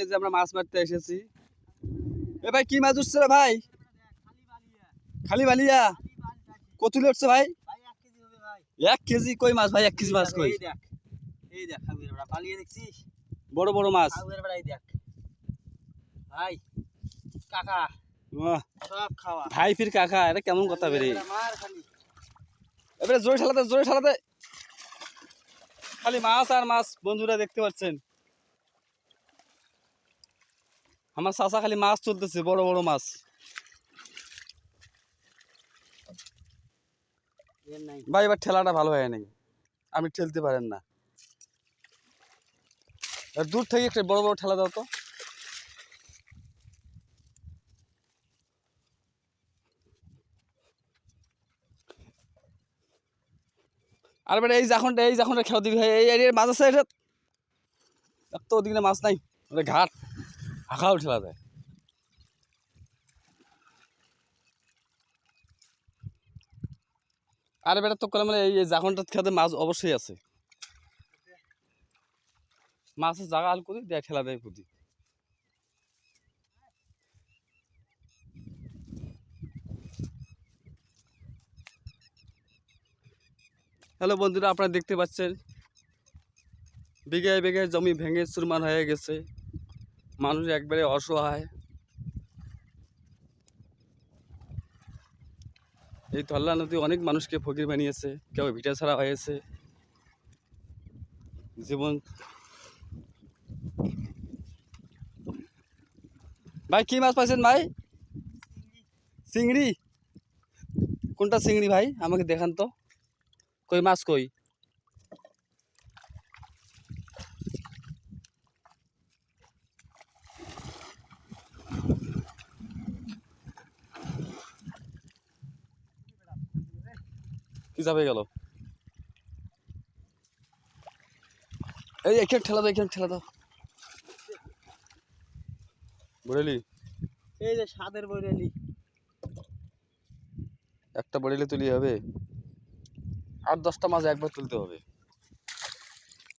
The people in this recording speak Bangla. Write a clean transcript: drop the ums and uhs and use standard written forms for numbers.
এই যে আমরা মাছ মারতে এসেছি। এ ভাই কি মাছ উঠছে রে ভাই? খালি বালিয়া। কত উঠছে ভাই? 1 কেজি কই মাছ ভাই? 1 কেজি মাছ কই? এই দেখ আমি এবার পালিয়ে দেখছিস বড় বড় মাছ। খাউয়ের বেড়াই দেখ ভাই কাকা বাহ, সব খাওয়া ভাই ফির কাকা, এটা কেমন কথা বেরে? মার খালি এবারে জোরে ঠেলাতে, জোরে ঠেলাতে। খালি মাছ আর মাছ বন্ধুরা দেখতে পাচ্ছেন। আমার চাচা খালি মাছ তুলতেছে, বড় বড় মাছ। ভাই এবার ঠেলাটা ভালো হয় নাই, আমি ঠেলতে পারেন না। দূর থেকে একটা বড় বড় ঠেলা দাও তো। আর বেটা এই যখন খেলা দিবি ভাই, এই মাছ আছে এটা। এক তো ওদিকে মাছ নাই, ওটা ঘাট আঁকাও ঠেলা দেয়। আরে বেটা তো করে মানে এই জাখনটা খেতে মাছ অবশ্যই আছে। মাছের জায়গা আল করি দেয়, ঠেলা দেয় প্রতি। হ্যালো বন্ধুরা, আপনারা দেখতে পাচ্ছেন বিঘায় বিঘায় জমি ভেঙে চুরমার হয়ে গেছে। মানুষ একবারে অসহায়। এই ধল্লা নদী অনেক মানুষকে ফকির বানিয়েছে, কেউ ভিটা ছাড়া হয়েছে জীবন। ভাই কি মাছ পাইছেন ভাই? চিংড়ি? কোনটা চিংড়ি ভাই, আমাকে দেখান তো। কই মাছ কই? কি যাবে গেল? এই এখানে ঠেলা দাও, এখানে ঠেলা দাও। বরেলি এই যে সাদের বইরেলি একটা বরেলি তুলি হবে, 8-10টা মাছ একবার তুলতে হবে।